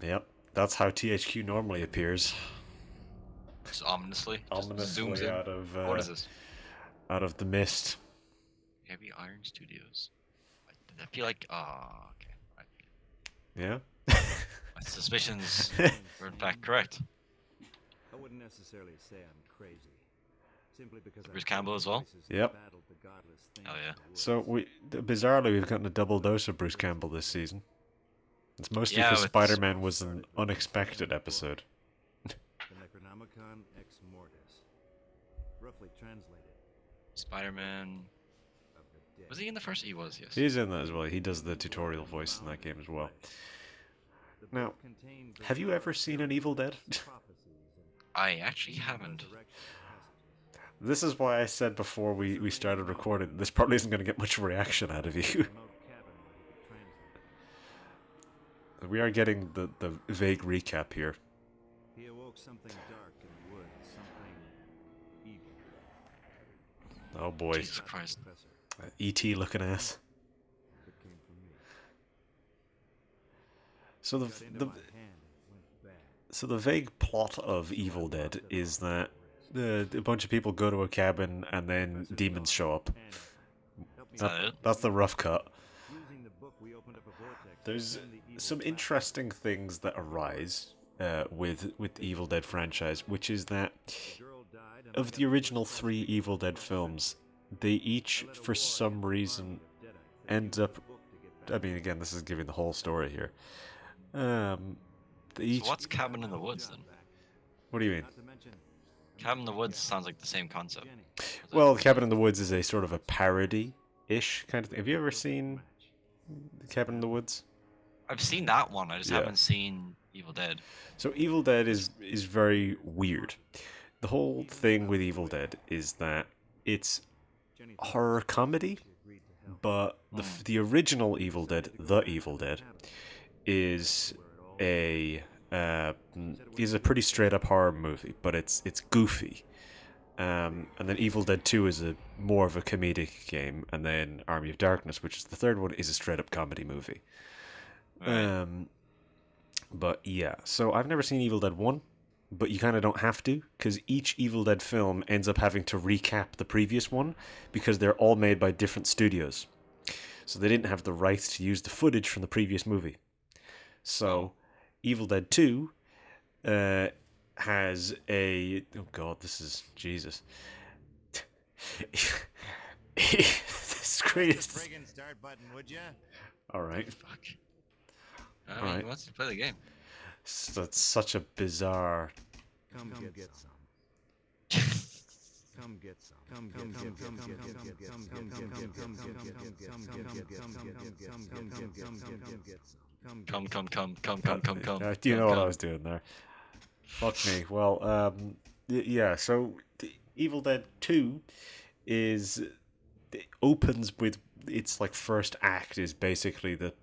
Yep, that's how THQ normally appears. Just ominously, just zooms Ominously in. What is this? out of the mist. Heavy Iron Studios. I feel like, okay. Yeah. My suspicions were in fact correct. I wouldn't necessarily say I'm crazy. Simply because Bruce Campbell as well? Yep. Oh yeah. So bizarrely we've gotten a double dose of Bruce Campbell this season. It's mostly Yeah, because with Spider-Man was an unexpected episode. The Necronomicon Ex Mortis. Roughly translated. Spider-Man. Of the dead. Was he in the first? He was, yes. He's in that as well. He does the tutorial voice in that game as well. Now, have you ever seen an Evil Dead? I actually haven't. This is why I said before we started recording, this probably isn't going to get much reaction out of you. We are getting the vague recap here. He awoke something dark in the woods, something evil. Oh boy. Jesus Christ. E.T. looking ass. It came from me. So the vague plot of Evil Dead is that a bunch of people go to a cabin and then demons show up. Is that it? That's the rough cut. Using the book, we opened up a vortex. There's some interesting things that arise with the Evil Dead franchise, which is that of the original 3 Evil Dead films, they each, for some reason, end up. I mean, again, this is giving the whole story here. They each. So what's Cabin in the Woods then? What do you mean? Cabin in the Woods sounds like the same concept. Well, Cabin in the Woods is a sort of a parody-ish kind of thing. Have you ever seen Cabin in the Woods? I've seen that one. I just Yeah. haven't seen Evil Dead. So Evil Dead is very weird. The whole thing with Evil Dead is that it's horror comedy, but the original Evil Dead, The Evil Dead, is a pretty straight up horror movie, but it's goofy. And then Evil Dead 2 is a more of a comedic game, and then Army of Darkness, which is the third one, is a straight up comedy movie. Right. But yeah, so I've never seen Evil Dead 1, but you kind of don't have to, because each Evil Dead film ends up having to recap the previous one, because they're all made by different studios. So they didn't have the rights to use the footage from the previous movie. So Evil Dead 2 has a... Oh god, this is... Jesus. This is great. Start button, would you? Alright. Fuck. I mean, Alright. he wants to play the game. That's such a bizarre... Come get some. Come get some. Come Do you know what I was doing there? Fuck me. Well, yeah, so Evil Dead 2 is... It opens with... Its, like, first act is basically the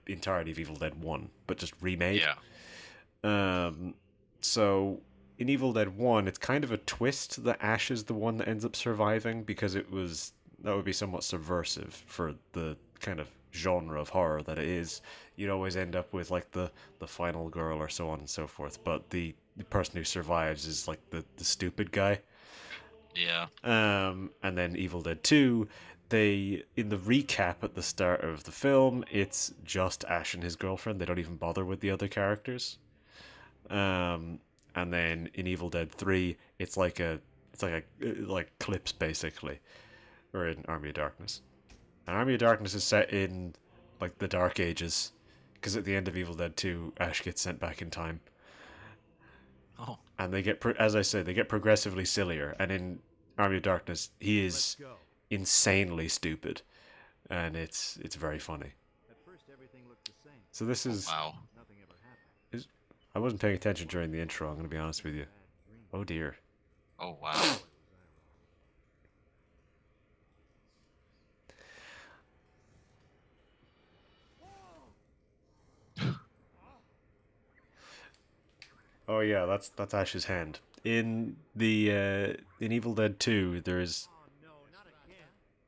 entirety of Evil Dead 1, but just remade. Yeah. So in Evil Dead 1, it's kind of a twist that Ash is the one that ends up surviving, because that would be somewhat subversive for the kind of genre of horror that it is. You'd always end up with like the final girl or so on and so forth, but the person who survives is like the stupid guy. Yeah. And then Evil Dead 2, in the recap at the start of the film, it's just Ash and his girlfriend. They don't even bother with the other characters. And then in Evil Dead 3, it's like clips basically, or in Army of Darkness. And Army of Darkness is set in like the Dark Ages, because at the end of Evil Dead 2, Ash gets sent back in time. Oh. And they get, as I say, they get progressively sillier. And in Army of Darkness, he is insanely stupid, and it's very funny. At first, everything looked the same. So this is... Wow. Nothing ever happened. I wasn't paying attention during the intro, I'm going to be honest with you. Oh dear. Oh wow. Oh yeah, that's Ash's hand. In Evil Dead 2, there's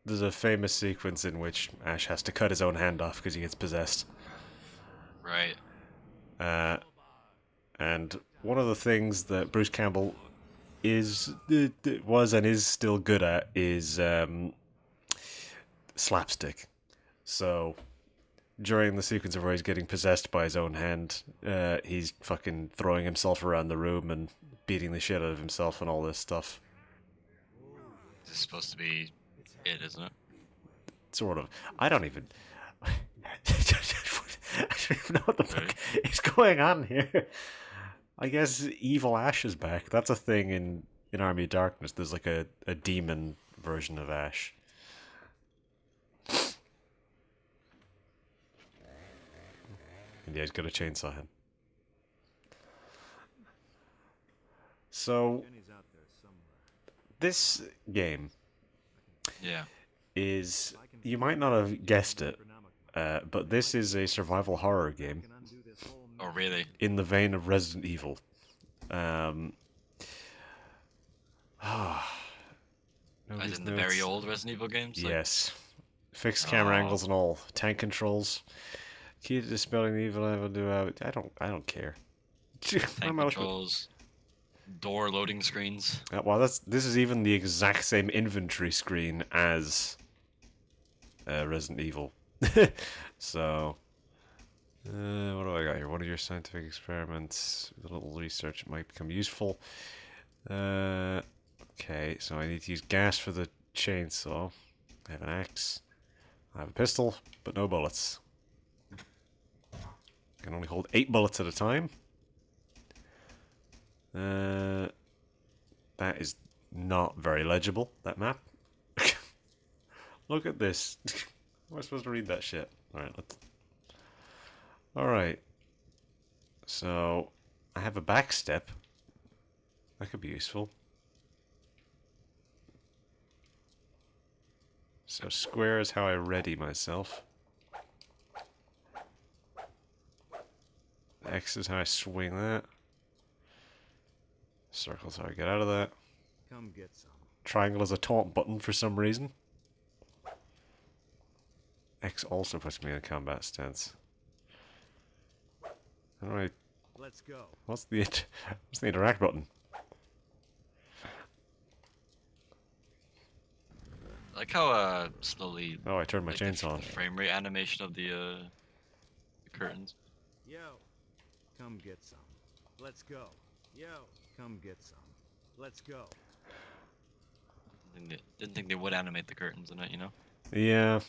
a famous sequence in which Ash has to cut his own hand off because he gets possessed. Right. And one of the things that Bruce Campbell was and is still good at is slapstick. So during the sequence of where he's getting possessed by his own hand, he's fucking throwing himself around the room and beating the shit out of himself and all this stuff. This is supposed to be it, isn't it? Sort of. I don't even. I don't even know what the fuck is going on here. I guess Evil Ash is back. That's a thing in Army of Darkness. There's like a demon version of Ash. And yeah, he's got a chainsaw him. So, Jenny's out there somewhere. this game Yeah. is. You might not have guessed it, but this is a survival horror game Can undo this whole Oh, really? in the vein of Resident Evil. As in the very old Resident Evil games? Like, Yes. Fixed camera Oh. angles and all. Tank controls. Key to dispelling the evil avenue. I don't care. What tank am I looking- controls, door loading screens. Well, this is even the exact same inventory screen as Resident Evil. So, what do I got here? One of your scientific experiments. With a little research, it might become useful. Okay, so I need to use gas for the chainsaw. I have an axe. I have a pistol, but no bullets. I can only hold 8 bullets at a time. That is not very legible, that map. Look at this. How am I supposed to read that shit? Alright, let's... Alright. So, I have a back step. That could be useful. So square is how I ready myself. X is how I swing that. Circle is how I get out of that. Come get some. Triangle is a taunt button for some reason. X also puts me in a combat stance. Alright, Let's go. what's the interact button? I like how slowly Oh, I turned my like, the chainsaw on. frame rate animation of the curtains. Yo, come get some. Let's go. Yo, come get some. Let's go. Didn't think they would animate the curtains in it, you know? Yeah.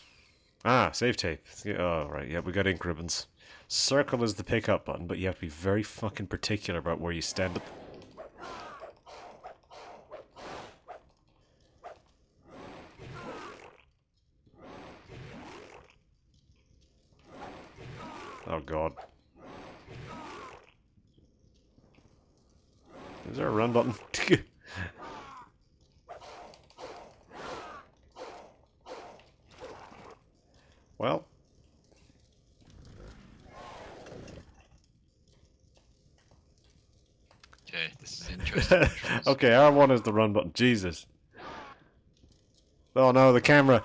Ah, save tape. Oh, right. Yeah, we got ink ribbons. Circle is the pickup button, but you have to be very fucking particular about where you stand up. Oh, God. Is there a run button? Well, Okay, this is interesting. controls. okay, R1 is the run button. Jesus. Oh no, the camera.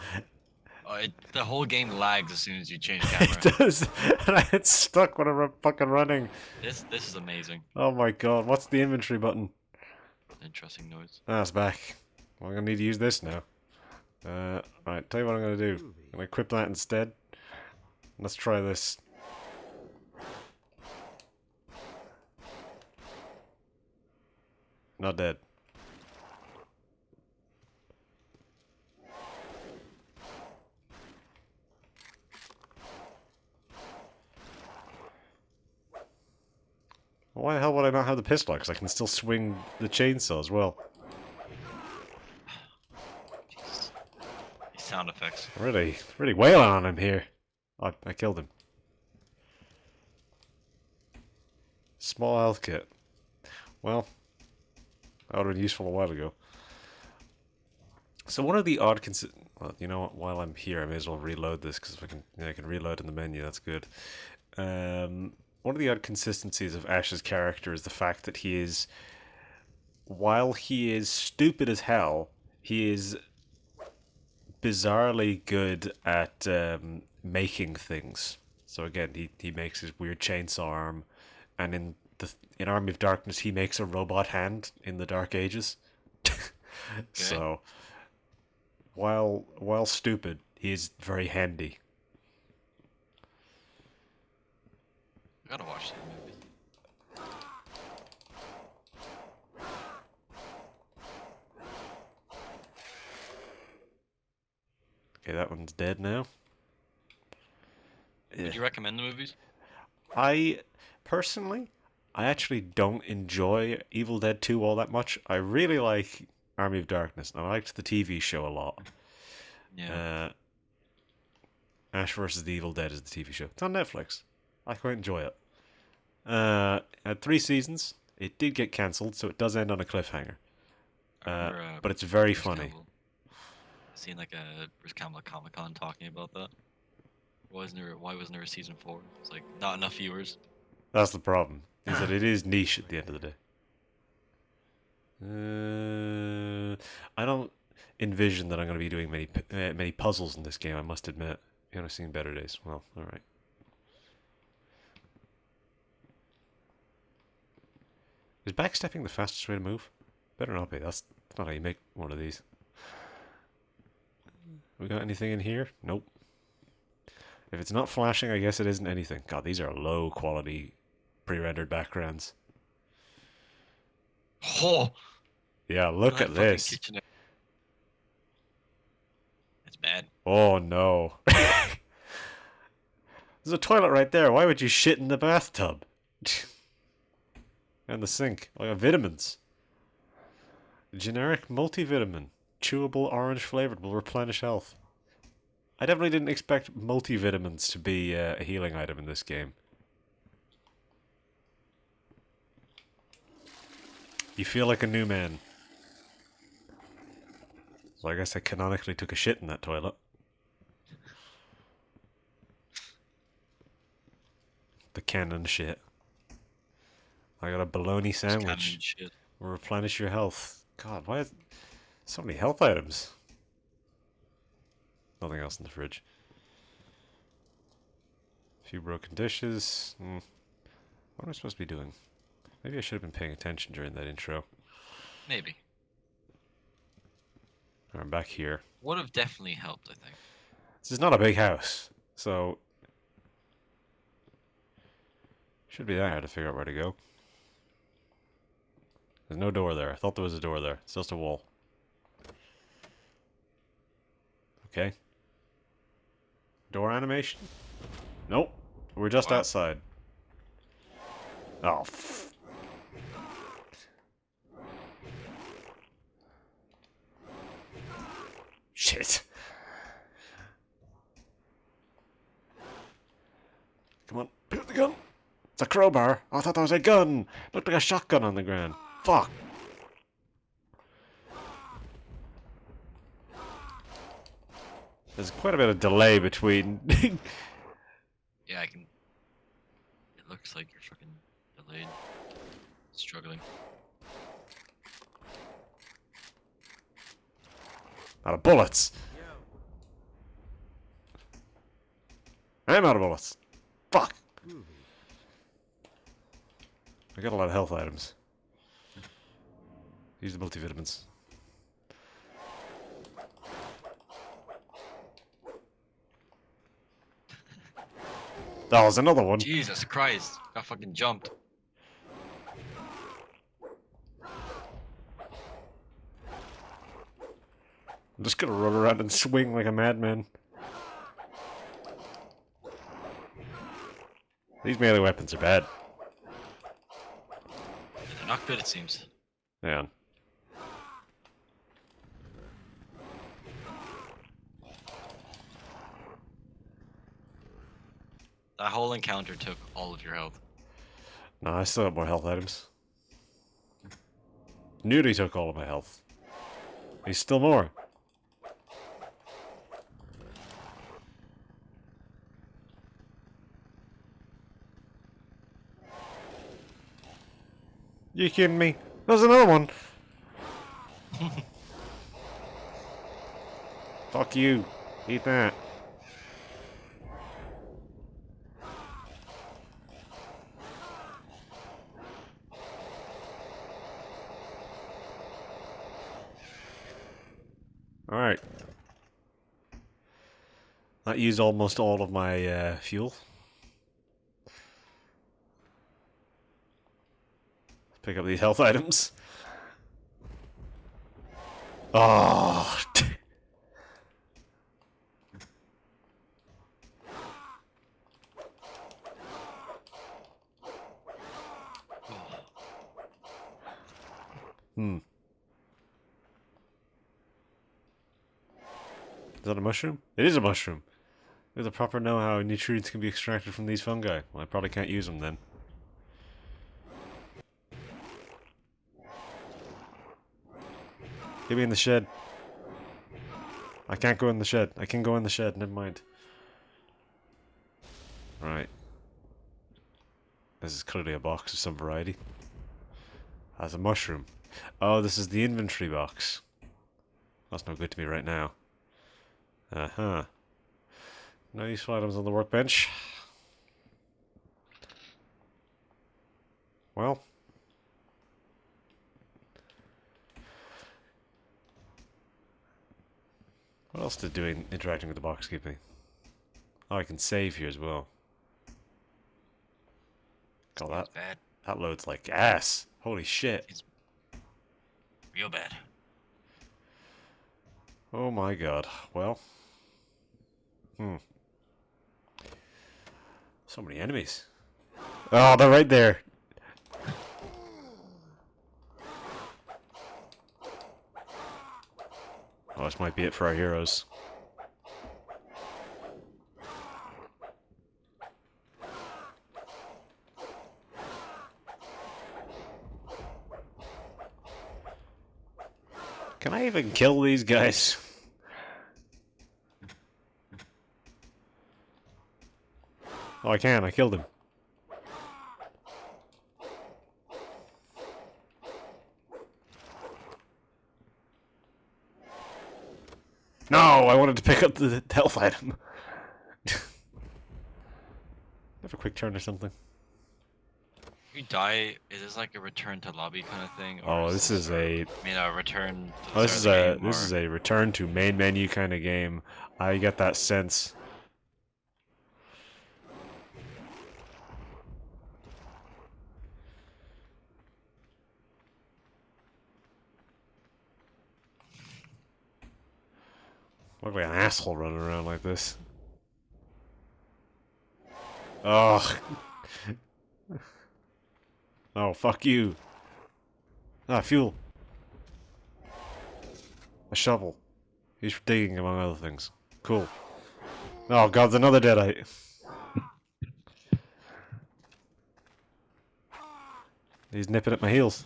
The whole game lags as soon as you change It camera. does. And I get stuck when I'm fucking running. This is amazing. Oh my god, what's the inventory button? Interesting noise. Ah, it's back. Well, I'm gonna need to use this now. Right, tell you what I'm gonna do. I'm gonna equip that instead. Let's try this. Not dead. Why the hell would I not have the pistol? Because I can still swing the chainsaw as well. Jesus. These sound effects. Really wailing on him here. Oh, I killed him. Small health kit. Well, that would have been useful a while ago. So one of the odd well, you know what? While I'm here, I may as well reload this because if I can reload in the menu. That's good. One of the odd consistencies of Ash's character is the fact that he is, while he is stupid as hell, he is bizarrely good at making things. So again, he makes his weird chainsaw arm. and in Army of Darkness he makes a robot hand in the Dark Ages. So while stupid, he is very handy. I gotta watch that movie. Okay, that one's dead now. Would you recommend the movies? I personally, I actually don't enjoy Evil Dead 2 all that much. I really like Army of Darkness, and I liked the TV show a lot. Yeah. Ash vs. the Evil Dead is the TV show. It's on Netflix. I quite enjoy it. Had 3 seasons. It did get cancelled, so it does end on a cliffhanger. I remember, But it's very Bruce funny. Campbell. I seen like a Bruce Campbell at Comic-Con talking about that. Why wasn't there a season 4? It's like not enough viewers. That's the problem, is that it is niche at the end of the day. I don't envision that I'm going to be doing many puzzles in this game, I must admit. You know, I've seen better days. Well, alright. Is backstepping the fastest way to move? Better not be. That's not how you make one of these. We got anything in here? Nope. If it's not flashing, I guess it isn't anything. God, these are low quality pre-rendered backgrounds. Oh, Yeah, look that at fucking this. kitchen. It's bad. Oh no. There's a toilet right there. Why would you shit in the bathtub? And the sink. Like a vitamins. Generic multivitamin. Chewable orange flavored will replenish health. I definitely didn't expect multivitamins to be a healing item in this game. You feel like a new man. So I guess I canonically took a shit in that toilet. The canon shit. I got a bologna Just canon sandwich. shit. Will replenish your health. God, why is so many health items? Nothing else in the fridge. A few broken dishes. What am I supposed to be doing? Maybe I should have been paying attention during that intro. Maybe. I'm back here. Would have definitely helped, I think. This is not a big house, so should be that hard to figure out where to go. There's no door there. I thought there was a door there. It's just a wall. Okay. Door animation? Nope. We're just Wow. outside. Oh, shit. Come on, pick up the gun. It's a crowbar. Oh, I thought that was a gun. Looked like a shotgun on the ground. Fuck. There's quite a bit of delay between. Yeah, I can. It looks like you're fucking delayed. Struggling. Out of bullets. I'm out of bullets. Fuck. I got a lot of health items. Use the multivitamins. That was another one. Jesus Christ! Got fucking jumped. I'm just gonna run around and swing like a madman. These melee weapons are bad. They're not good, it seems. Yeah. That whole encounter took all of your health. No, I still have more health items. Nudie took all of my health. He's still more. You kidding me? There's another one. Fuck you. Eat that. Alright. That used almost all of my fuel. Pick up these health items. Oh. Hmm. Is that a mushroom? It is a mushroom. With a proper know-how, nutrients can be extracted from these fungi. Well, I probably can't use them then. Get me in the shed. I can't go in the shed. I can go in the shed, never mind. Right. This is clearly a box of some variety. Has a mushroom. Oh, this is the inventory box. That's no good to me right now. Uh-huh. No useful items on the workbench. Well. What else did doing interacting with the box give me? Oh, I can save here as well. God, It's bad. that loads like ass. Holy shit. It's real bad. Oh my god. Well. So many enemies. Oh, they're right there. Oh, this might be it for our heroes. Can I even kill these guys? Oh, I can. I killed him. No, I wanted to pick up the health item. Have a quick turn or something. If you die, is this like a return to lobby kind of thing? Oh, this is a. I mean, a return to the Oh, this is start of the a. game, This or- is a return to main menu kind of game. I get that sense. Look like an asshole running around like this. Oh. Oh, fuck you. Ah, fuel. A shovel. He's for digging, among other things. Cool. Oh god, there's another deadite. He's nipping at my heels.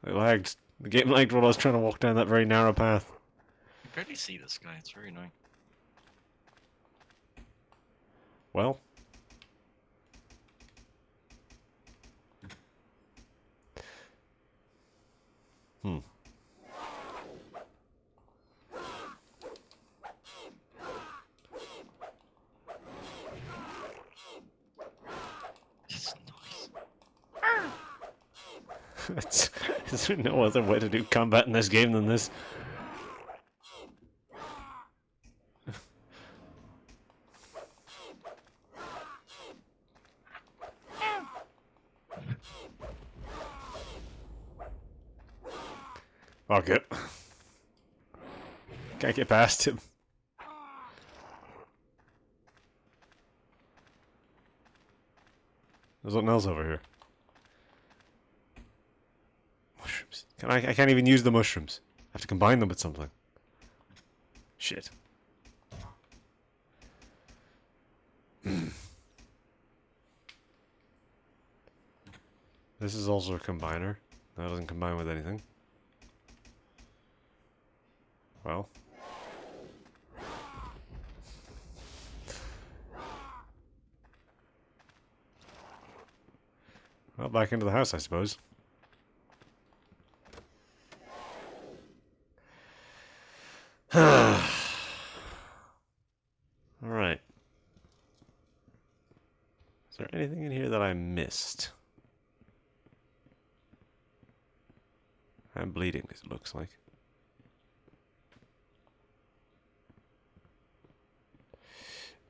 It lagged. The game lagged while I was trying to walk down that very narrow path. You barely see this guy. It's very annoying. Well. It's nice. There's no other way to do combat in this game than this. Oh, good. Can't get past him. There's something else over here. Mushrooms. I can't even use the mushrooms. I have to combine them with something. Shit. This is also a combiner. That doesn't combine with anything. Well. Well, back into the house, I suppose. Alright. Is there anything in here that I missed? I'm bleeding, it looks like.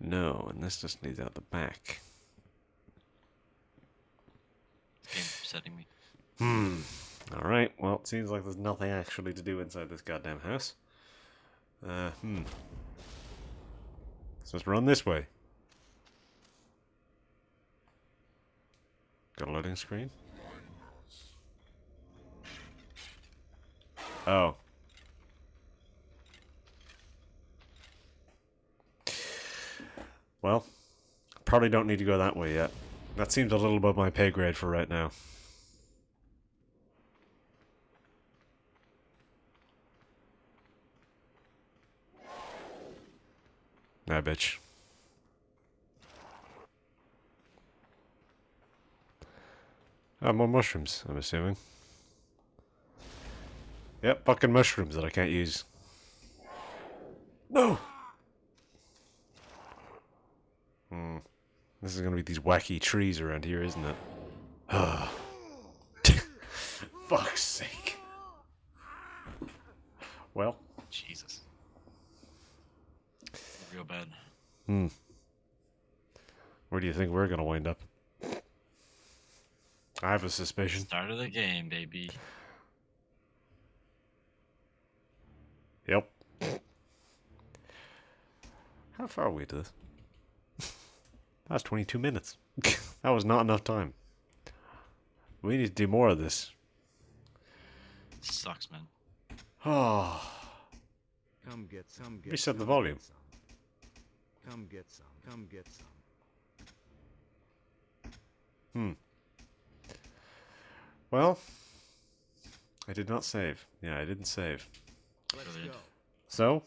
No, and this just leads out the back. This game's upsetting me. Alright, well, it seems like there's nothing actually to do inside this goddamn house. Let's just run this way. Got a loading screen? Oh. Well, probably don't need to go that way yet. That seems a little above my pay grade for right now. Nah, bitch. Oh, more mushrooms, I'm assuming. Yep, fucking mushrooms that I can't use. No! This is gonna be these wacky trees around here, isn't it? Ah. Fuck's sake. Well. Jesus. Real bad. Where do you think we're gonna wind up? I have a suspicion. Start of the game, baby. Yep. How far are we to this? That's 22 minutes. That was not enough time. We need to do more of this. Sucks, man. Oh. Come get some. Reset the volume. Come get some. Come get some. Well, I did not save. Yeah, I didn't save. Let's Brilliant. go. So,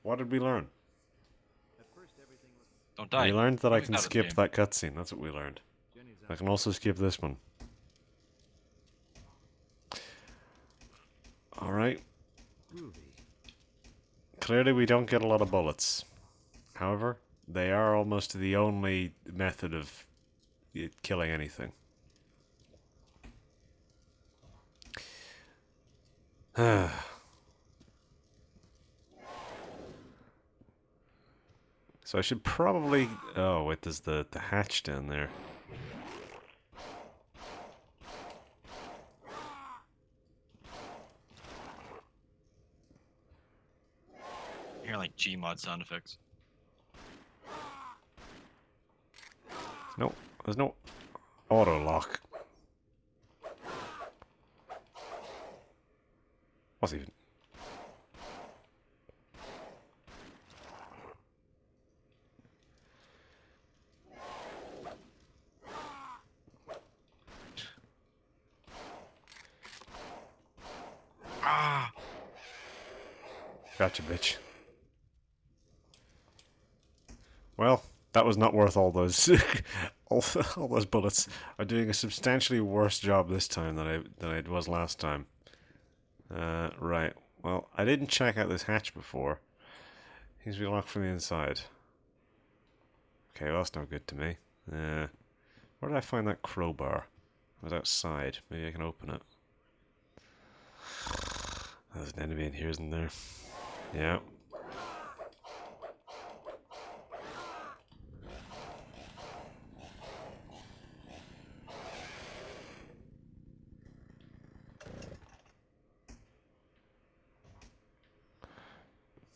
what did we learn? At first everything was Don't die. We learned that I Always can out of the skip game. that cutscene. That's what we learned. Jenny's I out. can also skip this one. Alright. Groovy. Clearly we don't get a lot of bullets. However, they are almost the only method of killing anything. So I should probably... Oh, wait, there's the hatch down there. You hear like Gmod sound effects. No, there's no auto lock. What's even? Ah! Gotcha, bitch. Well, that was not worth all those all those bullets. I'm doing a substantially worse job this time than I was last time. Right. Well, I didn't check out this hatch before. Seems to be locked from the inside. Okay, well, that's no good to me. Where did I find that crowbar? It was outside. Maybe I can open it. There's an enemy in here, isn't there? Yeah.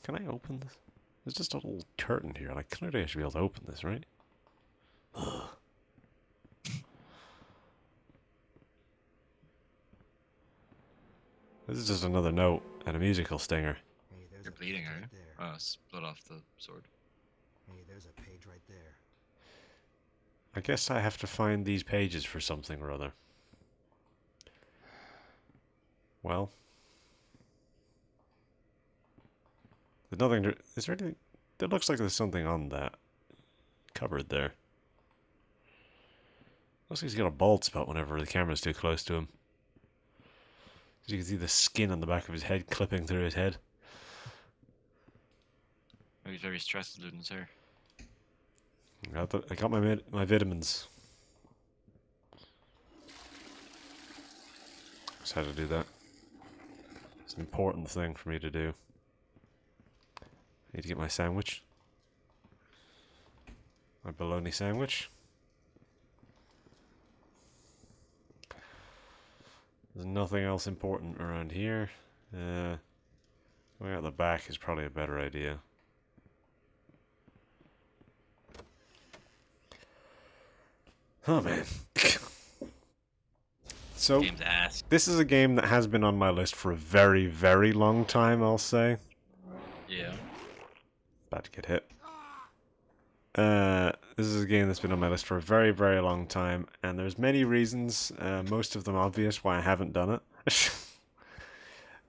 Can I open this? There's just a little curtain here. Like, clearly I should be able to open this, right? This is just another note and a musical stinger. Hey, there's You're a bleeding, page are right you? there. Split off the sword. Hey, there's a page right there. I guess I have to find these pages for something or other. Well. There's nothing... Is there anything... It looks like there's something on that cupboard there. Looks like he's got a bald spot whenever the camera's too close to him. You can see the skin on the back of his head clipping through his head. Maybe he's very stressed losing his hair. I got my vitamins. Just had to do that. It's an important thing for me to do. I need to get my sandwich. My bologna sandwich. There's nothing else important around here. Going out the back is probably a better idea. Oh man. So, Game's ass. this is a game that has been on my list for a very, very long time, I'll say. Yeah. About to get hit. This is a game that's been on my list for a very, very long time, and there's many reasons, most of them obvious, why I haven't done it.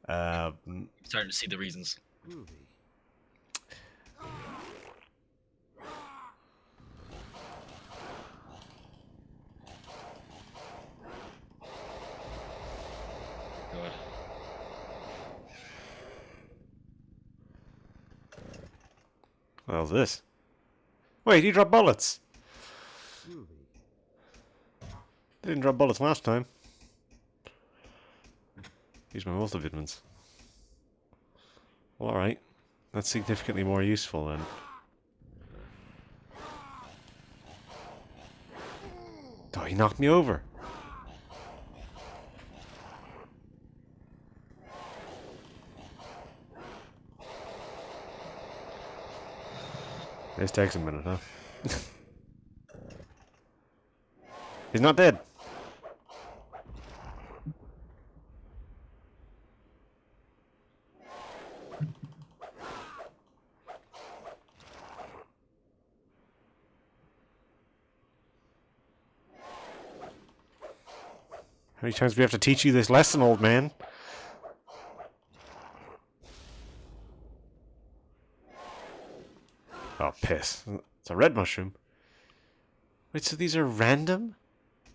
Starting to see the reasons. Groovy. God. What the hell's this? Wait, he dropped bullets! Groovy. They didn't drop bullets last time. Use my multivitamins. Well, alright. That's significantly more useful then. Oh, he knocked me over! This takes a minute, huh? He's not dead! How many times do we have to teach you this lesson, old man? Oh, piss. It's a red mushroom. Wait, so these are random?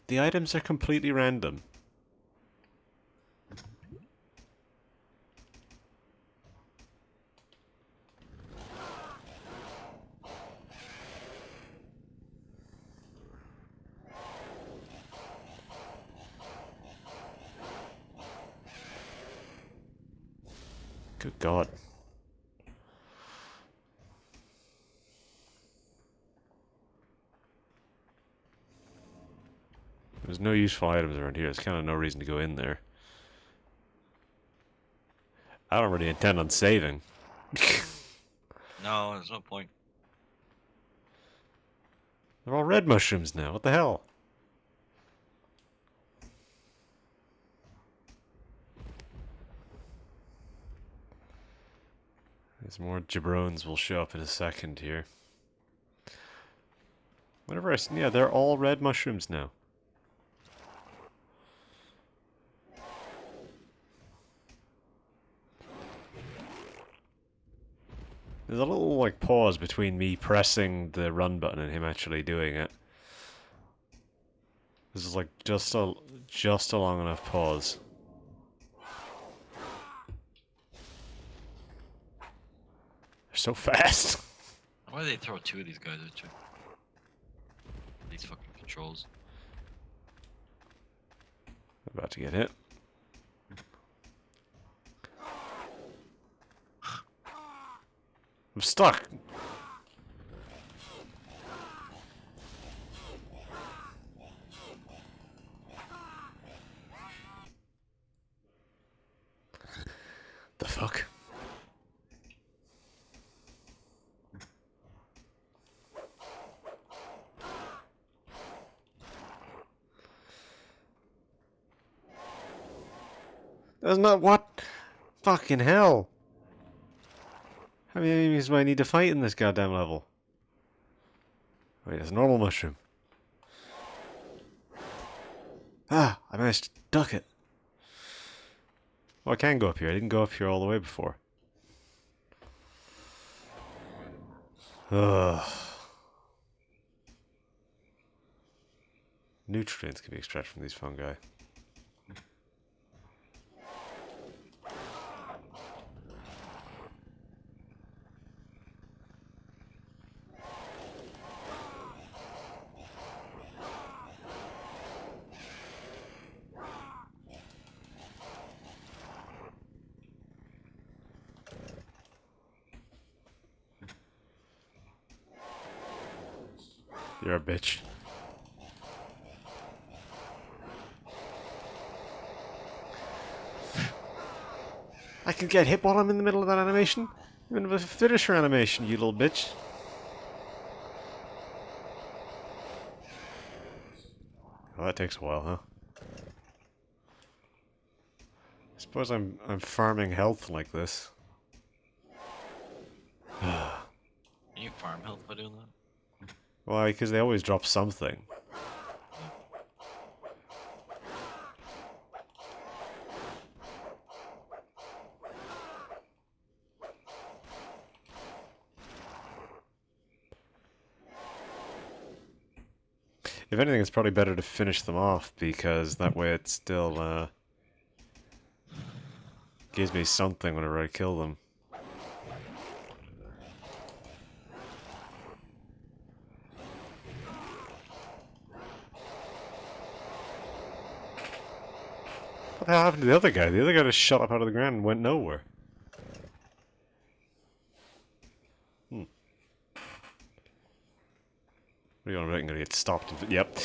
The items are completely random. Good God. There's no useful items around here. There's kind of no reason to go in there. I don't really intend on saving. No, there's no point. They're all red mushrooms now. What the hell? There's more jabrones will show up in a second here. Whenever yeah, they're all red mushrooms now. There's a little, like, pause between me pressing the run button and him actually doing it. This is, like, just a long enough pause. They're so fast! Why do they throw two of these guys at you? These fucking controls. About to get hit. I'm stuck! The fuck? That's not what? Fucking hell! How many enemies do I need to fight in this goddamn level? Wait, it's a normal mushroom. Ah, I managed to duck it. Well, I can go up here. I didn't go up here all the way before. Ugh. Nutrients can be extracted from these fungi. You're a bitch. I can get hit while I'm in the middle of that animation? Even if I finish her animation, you little bitch. Oh, that takes a while, huh? I suppose I'm farming health like this. Can you farm health by doing that? Why? Because they always drop something. If anything, it's probably better to finish them off, because that way it still gives me something whenever I kill them. What the hell happened to the other guy? The other guy just shot up out of the ground and went nowhere. Hmm. What are you on about? I'm gonna get stopped. Yep.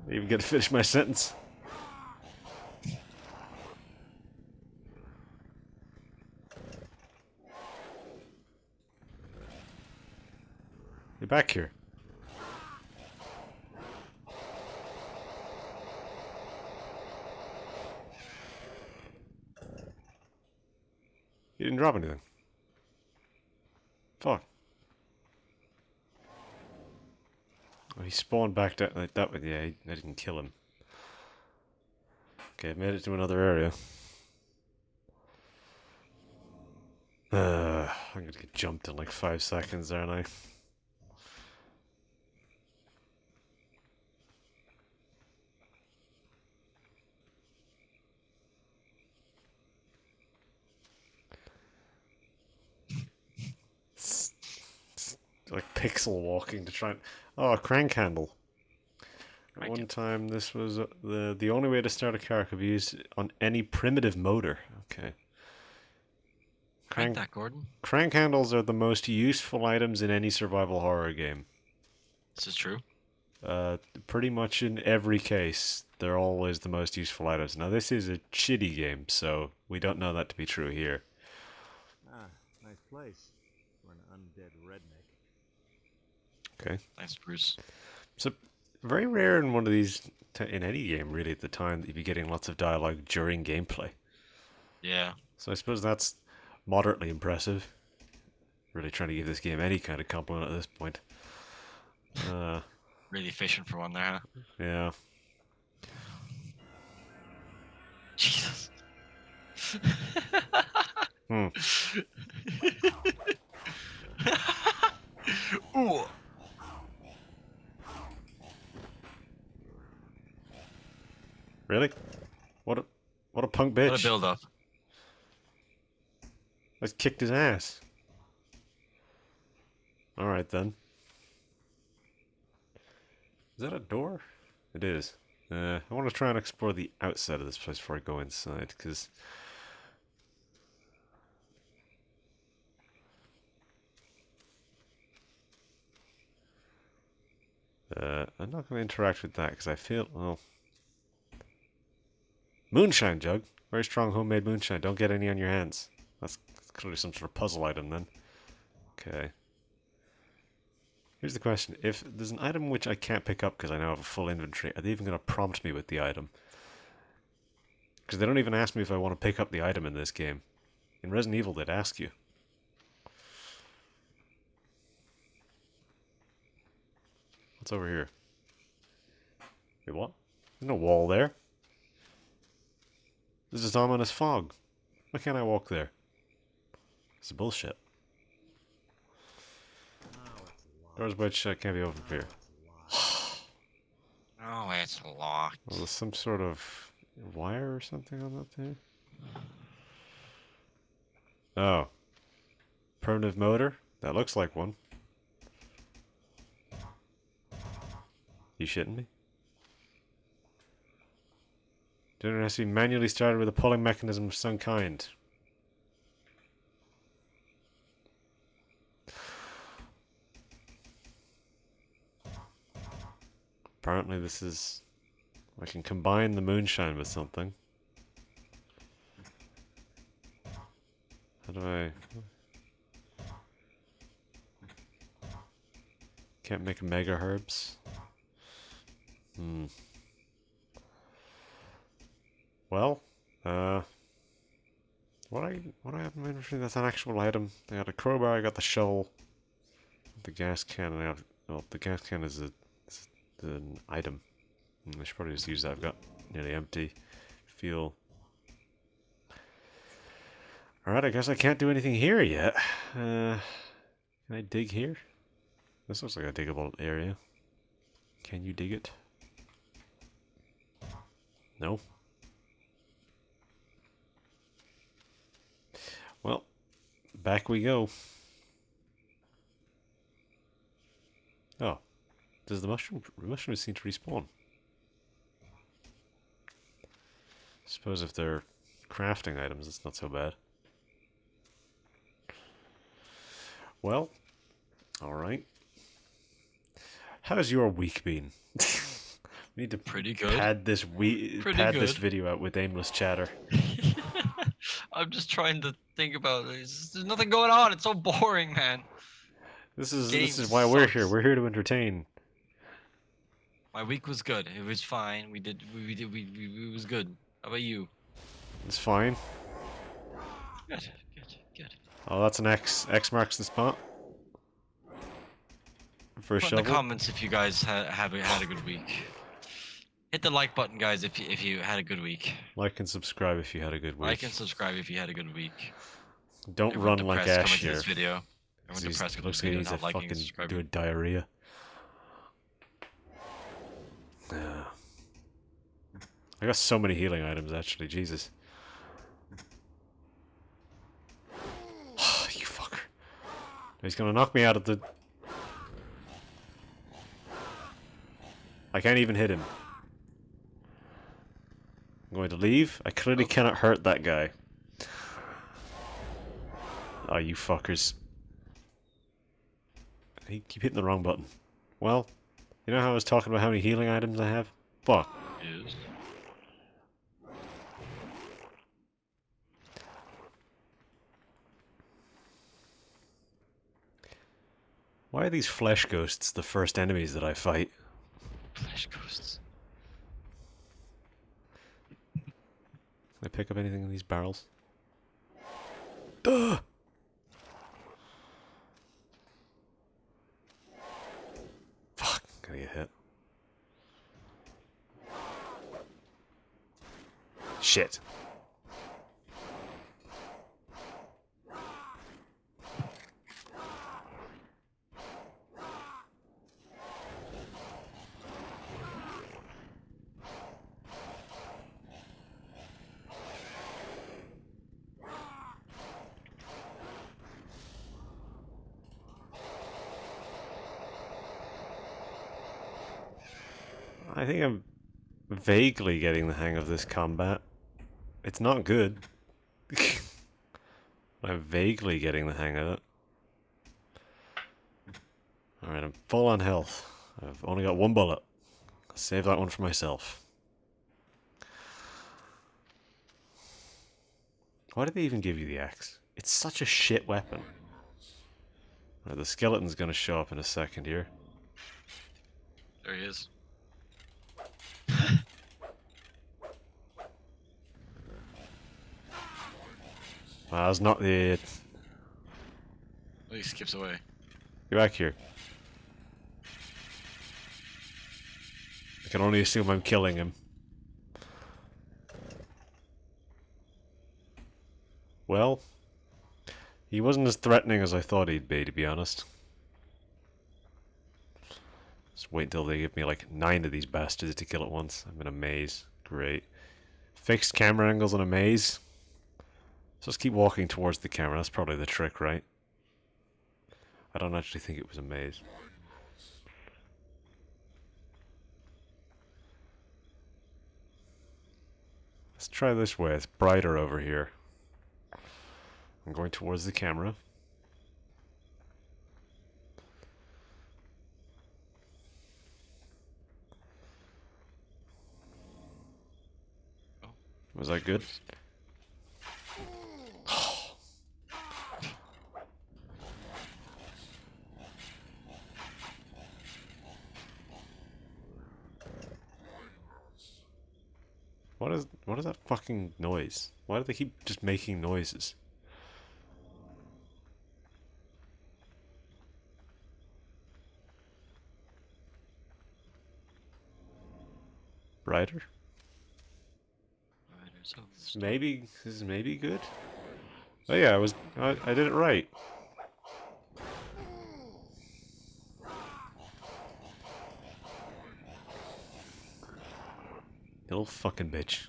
I even get to finish my sentence. You're back here. You didn't drop anything. Fuck. Oh, he spawned back down like that. Yeah, I didn't kill him. Okay, I've made it to another area. I'm gonna get jumped in like 5 seconds, aren't I? Like pixel walking to try and... Oh, a crank handle. At one time, this was the only way to start a car could be used on any primitive motor. Okay. Crank that, Gordon. Crank handles are the most useful items in any survival horror game. This is true. Pretty much in every case, they're always the most useful items. Now, this is a shitty game, so we don't know that to be true here. Ah, nice place for an undead redneck. Okay. Thanks, Bruce. So, very rare in one of these, in any game really at the time, that you'd be getting lots of dialogue during gameplay. Yeah. So I suppose that's moderately impressive. Really trying to give this game any kind of compliment at this point. Really fishing for one there, huh? Yeah. Jesus. Hmm. Ooh. Really? What a punk bitch. What a build up. I just kicked his ass. Alright then. Is that a door? It is. I want to try and explore the outside of this place before I go inside, because... I'm not going to interact with that, because I feel... Well... Moonshine jug. Very strong homemade moonshine. Don't get any on your hands. That's clearly some sort of puzzle item then. Okay. Here's the question. If there's an item which I can't pick up because I now have a full inventory, are they even going to prompt me with the item? Because they don't even ask me if I want to pick up the item in this game. In Resident Evil, they'd ask you. What's over here? Wait, what? There's no wall there. This is ominous fog. Why can't I walk there? This is bullshit. Doors which can't be opened here. Oh, it's locked. Well, there's some sort of wire or something on that thing. Oh. Primitive motor? That looks like one. You shitting me? Generator has to be manually started with a pulling mechanism of some kind. apparently this is... I can combine the moonshine with something. How do I... Can't make mega herbs. Well, what do I have in my inventory that's an actual item? I got a crowbar, I got the shovel, the gas can, and I have... Well, the gas can is an item. I should probably just use that. I've got nearly empty fuel. Alright, I guess I can't do anything here yet. Can I dig here? This looks like a diggable area. Can you dig it? No. Well, back we go. Oh. Does the mushrooms seem to respawn? Suppose if they're crafting items, it's not so bad. Well, alright. How's your week been? We need to Pretty good. pad this this video out with aimless chatter. I'm just trying to think about this. There's nothing going on. It's so boring, man. This is Game why we're here. sucks. We're here to entertain. My week was good. It was fine. It was good. How about you? It's fine. Good. Oh, that's an X. X marks the spot. For a Put in the shovel. comments if you guys had a good week. Hit the like button, guys, if you had a good week. Like and subscribe if you had a good week. Like and subscribe if you had a good week. Don't Everyone run like depressed Ash coming to here. this video. Everyone He's, depressed coming to looks this like video, he's a not liking and fucking subscribing. doing diarrhea. I got so many healing items actually, Jesus. You fucker. He's gonna knock me out of the... I can't even hit him. I'm going to leave. I clearly cannot hurt that guy. Oh, you fuckers. I keep hitting the wrong button. Well, you know how I was talking about how many healing items I have? Fuck. Yes. Why are these flesh ghosts the first enemies that I fight? Flesh ghosts. Can I pick up anything in these barrels? Duh! Fuck, gonna get hit. Shit. I think I'm vaguely getting the hang of this combat. It's not good. I'm vaguely getting the hang of it. Alright, I'm full on health. I've only got one bullet. I'll save that one for myself. Why did they even give you the axe? It's such a shit weapon. Right, the skeleton's gonna show up in a second here. There he is. That's not the... Oh, he skips away. Get back here. I can only assume I'm killing him. Well, he wasn't as threatening as I thought he'd be, to be honest. Just wait until they give me like 9 of these bastards to kill at once. I'm in a maze. Great. Fixed camera angles in a maze. So just keep walking towards the camera. That's probably the trick, right? I don't actually think it was a maze. Let's try this way. It's brighter over here. I'm going towards the camera. Was that good? What is that fucking noise? Why do they keep just making noises? Brighter? Riders over storm. Maybe this is maybe good. Oh yeah, I did it right. You little fucking bitch.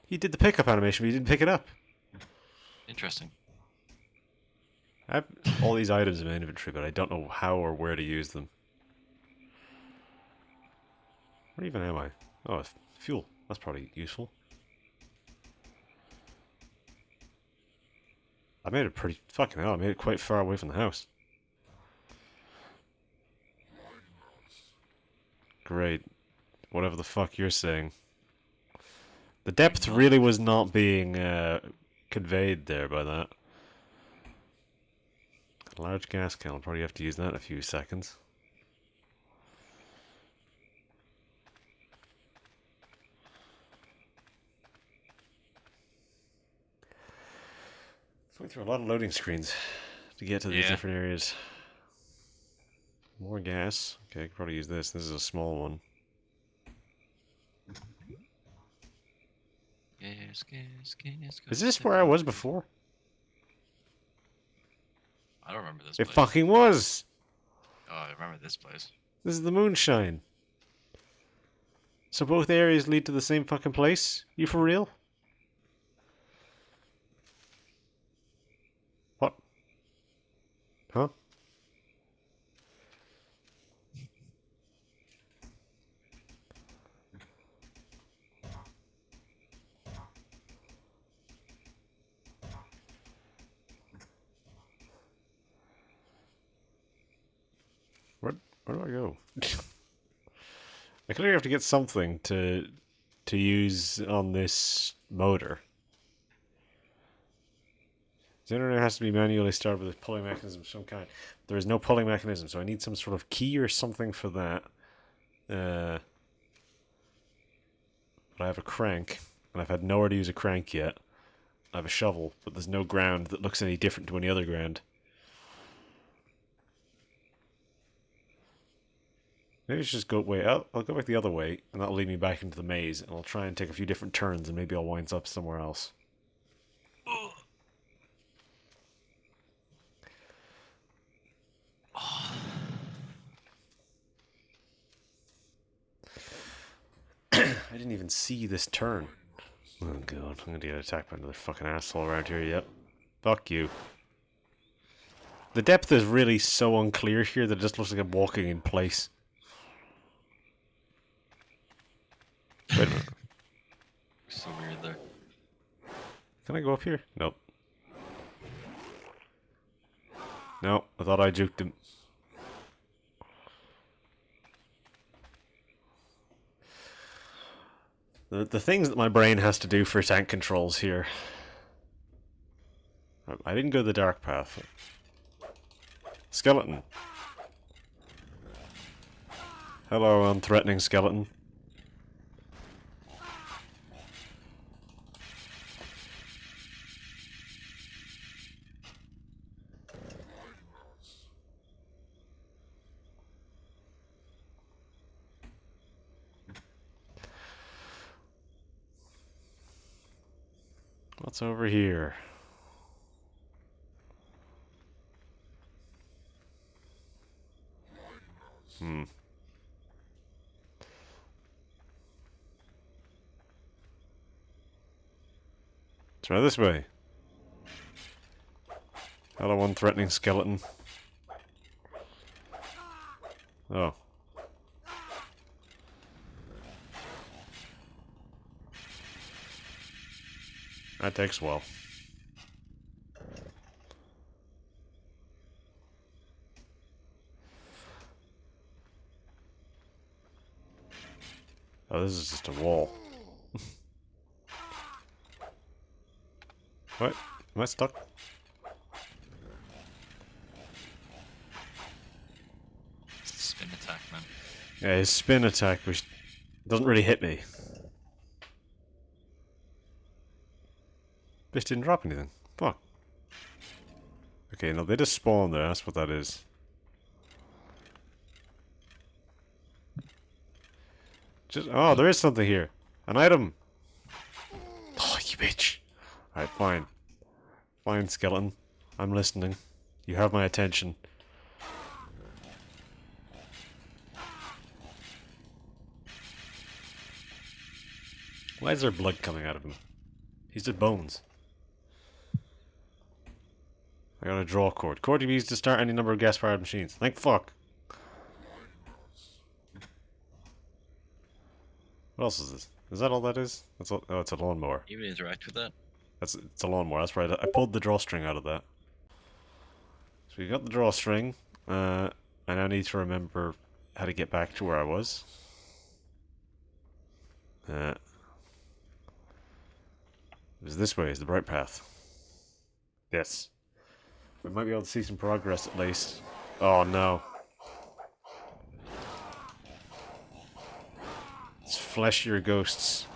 He did the pickup animation, but he didn't pick it up. Interesting. I have all these items in my inventory, but I don't know how or where to use them. Where even am I? Oh, fuel. That's probably useful. I made it pretty... Fucking hell, I made it quite far away from the house. Great. Whatever the fuck you're saying. The depth really was not being conveyed there by that. A large gas can. I'll probably have to use that in a few seconds. Going through a lot of loading screens to get to these different areas. More gas. Okay, I could probably use this. This is a small one. Is this where I was before? I don't remember this It place. fucking was! Oh, I remember this place. This is the moonshine. So both areas lead to the same fucking place? You for real? What? Huh? Where do I go? I clearly have to get something to use on this motor. The generator has to be manually started with a pulling mechanism of some kind. There is no pulling mechanism, so I need some sort of key or something for that. But I have a crank, and I've had nowhere to use a crank yet. I have a shovel, but there's no ground that looks any different to any other ground. Maybe I should just go wait. I'll go back the other way, and that'll lead me back into the maze, and I'll try and take a few different turns, and maybe I'll wind up somewhere else. I didn't even see this turn. Oh god, I'm gonna get attacked by another fucking asshole around here, yep. Fuck you. The depth is really so unclear here that it just looks like I'm walking in place. Wait a minute. So weird there. Can I go up here? Nope. No, I thought I juked him. The things that my brain has to do for tank controls here. I didn't go the dark path. Skeleton. Hello, unthreatening skeleton. What's over here? Try this way. Hello, unthreatening skeleton. Oh. That takes a while. Oh, this is just a wall. What? Am I stuck? Spin attack, man. Yeah, his spin attack which doesn't really hit me. This didn't drop anything. Fuck. Okay, no, they just spawn there. That's what that is. Just oh, there is something here. An item. Oh, you bitch. Alright, fine. Fine, skeleton. I'm listening. You have my attention. Why is there blood coming out of him? He's just bones. I gotta draw a cord. Cord can be used to start any number of gas-powered machines. Thank fuck. What else is this? Is that all that is? That's all, oh, it's a lawnmower. You even interact with that? It's a lawnmower. That's right. I pulled the drawstring out of that. So we got the drawstring. I now need to remember how to get back to where I was. It was this way. Is the right path. Yes. We might be able to see some progress at least. Oh no. It's fleshier ghosts.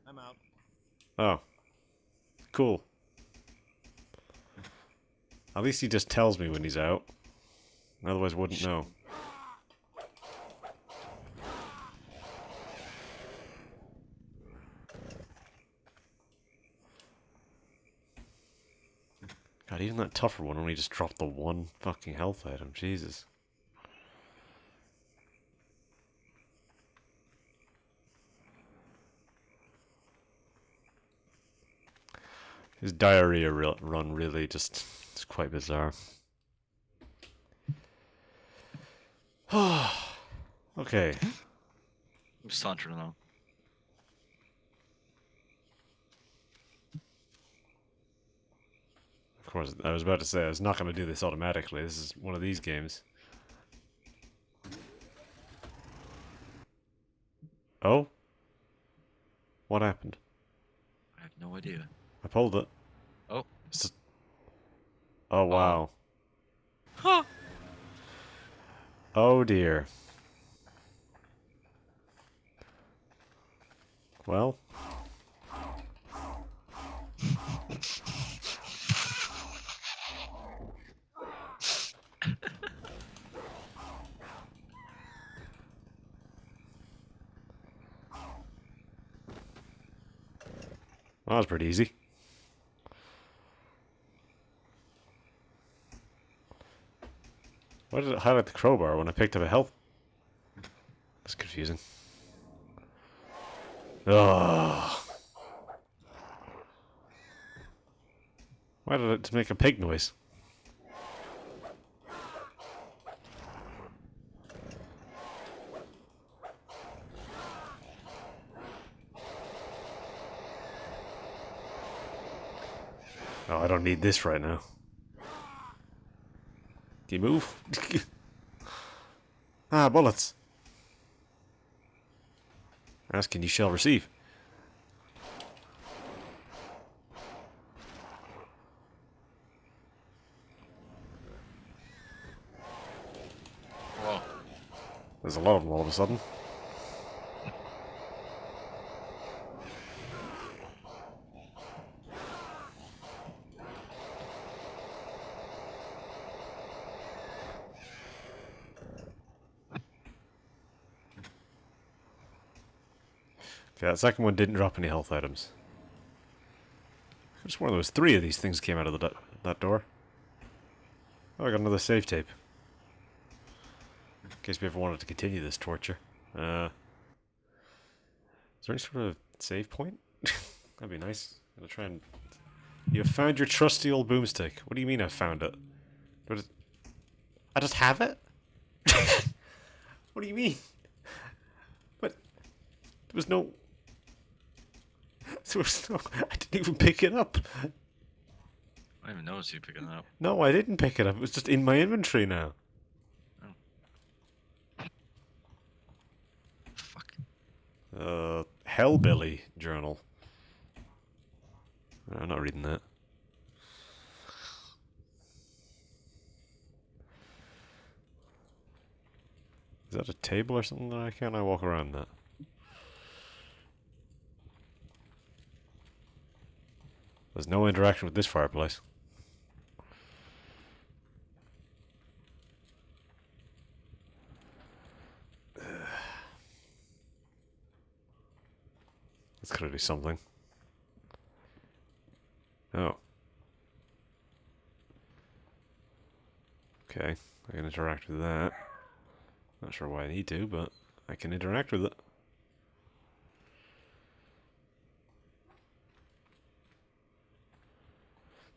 I'm out. Oh. Cool. At least he just tells me when he's out. Otherwise I wouldn't know. God, even that tougher one only just dropped the one fucking health item. Jesus. His diarrhea run really just... it's quite bizarre. Okay. I'm sauntering along. Of course, I was about to say I was not going to do this automatically. This is one of these games. Oh? What happened? I have no idea. I pulled it. Oh. It's just... oh, wow. Huh! Oh, dear. Well... that was pretty easy. Why did it highlight the crowbar when I picked up a health? That's confusing. Ugh. Why did it make a pig noise? Oh, I don't need this right now. Can you move? Ah, bullets. Ask and you shall receive. Whoa. There's a lot of them all of a sudden. Okay, that second one didn't drop any health items. I just swore there was 3 of these things came out of that door. Oh, I got another save tape. In case we ever wanted to continue this torture. Is there any sort of save point? That'd be nice. I'll try and... You have found your trusty old boomstick. What do you mean I found it? I just have it? What do you mean? But there was no... There was no... I didn't even pick it up. I didn't even notice you picking it up. No, I didn't pick it up. It was just in my inventory now. Oh. Hellbilly Journal. I'm not reading that. Is that a table or something? Why can't I walk around that? There's no interaction with this fireplace. That's clearly something. Oh. Okay, I can interact with that. Not sure why I need to, but I can interact with it.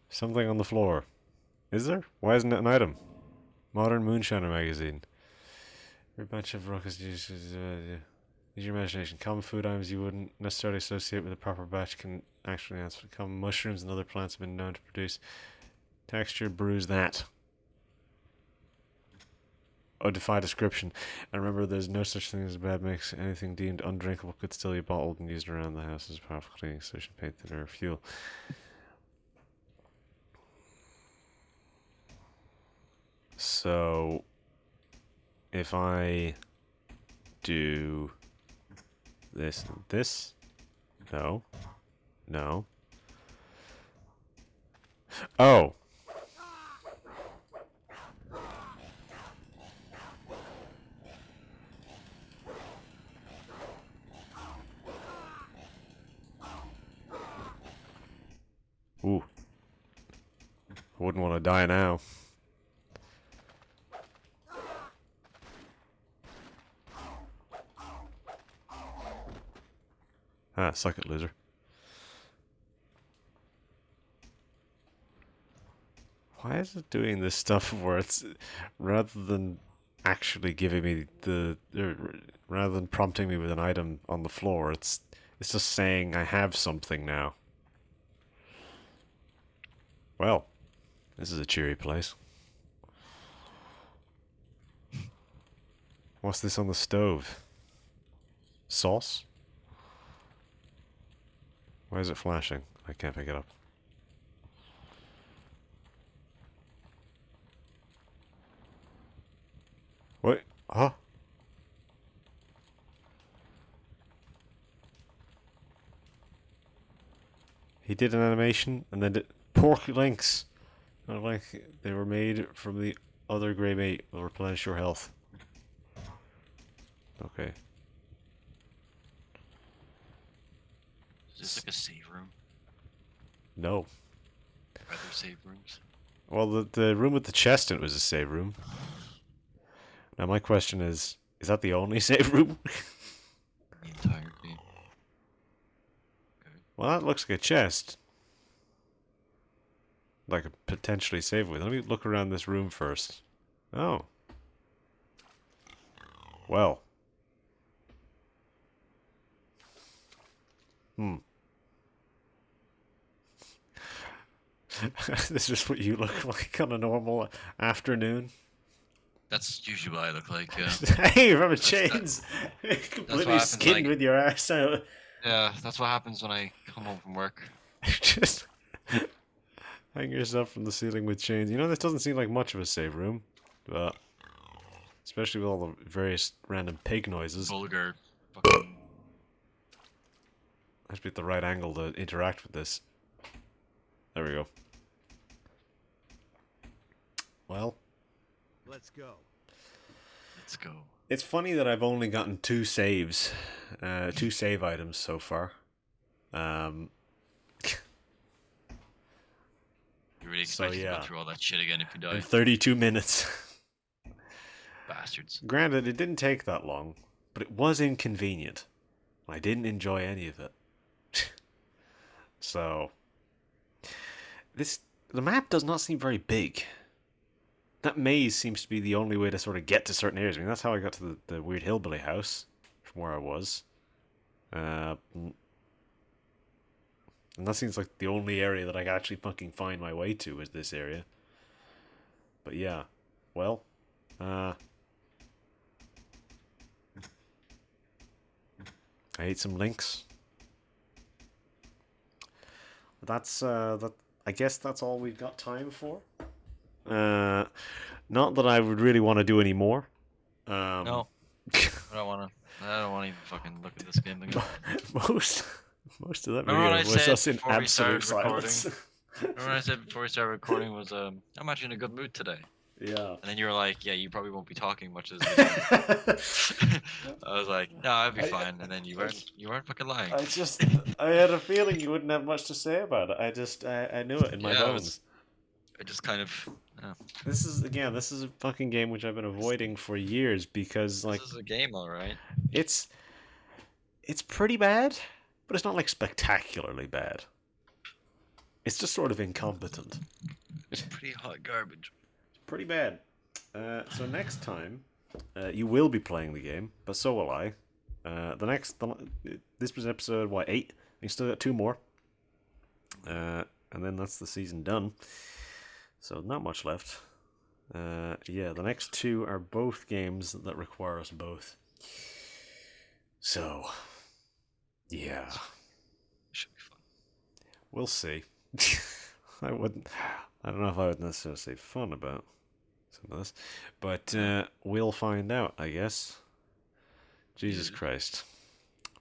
Something on the floor. Is there? Why isn't it an item? Modern Moonshiner magazine. Every batch of rockets uses use your imagination. Common food items you wouldn't necessarily associate with a proper batch can actually answer. Common mushrooms and other plants have been known to produce texture brews that. Oh, defy description. And remember, there's no such thing as a bad mix. Anything deemed undrinkable could still be bottled and used around the house as a powerful cleaning solution, paint thinner, or fuel. So, if I do this and this, no, no. Oh. Ooh. I wouldn't want to die now. Ah, suck it, loser. Why is it doing this stuff where it's rather than actually giving me rather than prompting me with an item on the floor, it's just saying I have something now. Well, this is a cheery place. What's this on the stove? Sauce? Why is it flashing? I can't pick it up. What? Huh? He did an animation and then did pork links. Like they were made from the other grey meat will replenish your health. Okay. Is this like a save room? No. Are there save rooms? Well, the room with the chest in it was a save room. Now my question is that the only save room? The entire game. Okay. Well, that looks like a chest. Like a potentially save with. Let me look around this room first. Oh. Well. This is what you look like on a normal afternoon. That's usually what I look like, yeah. Hey, from a chains. Completely happens, skinned like- with your ass out. Yeah, that's what happens when I come home from work. Just hang yourself from the ceiling with chains. You know, this doesn't seem like much of a save room, but especially with all the various random pig noises. Vulgar. Fucking. I have to be at the right angle to interact with this. There we go. Well, Let's go. Let's go. it's funny that I've only gotten two saves, two save items so far. You really So, expect to yeah. go through all that shit again if you die? In 32 minutes. Bastards. Granted, it didn't take that long, but it was inconvenient. I didn't enjoy any of it. So, the map does not seem very big. That maze seems to be the only way to sort of get to certain areas. I mean, that's how I got to the weird hillbilly house from where I was. And that seems like the only area that I can actually fucking find my way to is this area. But yeah, well, I ate some links. That's that. I guess that's all we've got time for. Not that I would really want to do any more. No, I don't wanna. I don't want to even fucking look at this game again. most of that Remember what video I was said us in before we absolute started recording? silence. Remember what I said before we started recording was I'm actually in a good mood today. Yeah. And then you were like, yeah, you probably won't be talking much this video. I was like, no, I'd be fine. And then you weren't fucking lying. I had a feeling you wouldn't have much to say about it. I knew it in my bones. I just kind of. This is a fucking game which I've been avoiding for years because like This is a game, alright. it's pretty bad, but it's not like spectacularly bad. It's just sort of incompetent. It's pretty hot garbage. Pretty bad. So next time, you will be playing the game, but so will I. This was episode 8. We still got 2 more, and then that's the season done. So not much left. Yeah, the next 2 are both games that require us both. So, yeah, Should be fun. we'll see. I don't know if I would necessarily say fun about some of this, but we'll find out, I guess. Jesus Christ.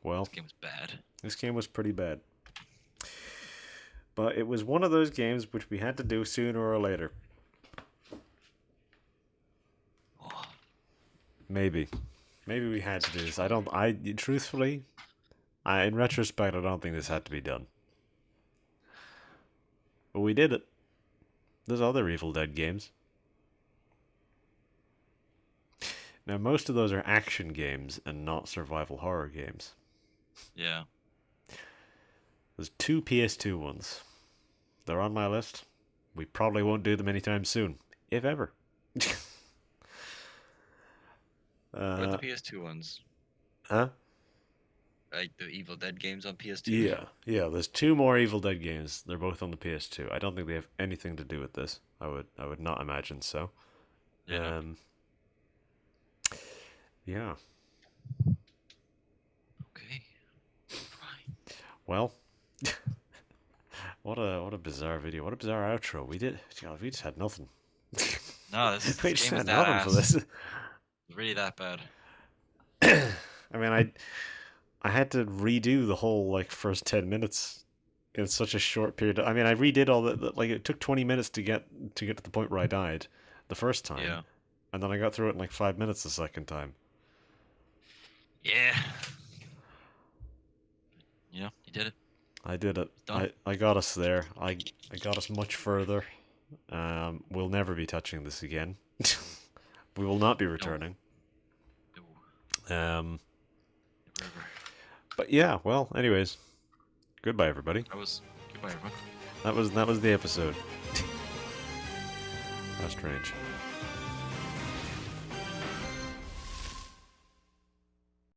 Well, This game was bad. This game was pretty bad. But it was one of those games which we had to do sooner or later. Oh, Maybe we had to do this. Truthfully, in retrospect, I don't think this had to be done. But we did it. There's other Evil Dead games. Now, most of those are action games and not survival horror games. yeah. There's 2 PS2 ones. They're on my list. We probably won't do them anytime soon, if ever. What are the PS2 ones? Huh? Like the Evil Dead games on PS2? Yeah. There's 2 more Evil Dead games. They're both on the PS2. I don't think they have anything to do with this. I would not imagine so. Yeah. Yeah. Okay. Fine. Well, what a bizarre video. What a bizarre outro. We just had nothing. No, this we game just was had that nothing for ass. this. Really that bad. I mean, I had to redo the whole like first 10 minutes in such a short period. I mean, I redid all like it took 20 minutes to get to the point where I died the first time. Yeah. And then I got through it in like 5 minutes the second time. Yeah. Yeah, you did it. I did it. Done. I got us there. I got us much further. We'll never be touching this again. We will not be returning. No. Never. But yeah, well, anyways, goodbye everybody. Goodbye, everyone. That was the episode. How strange.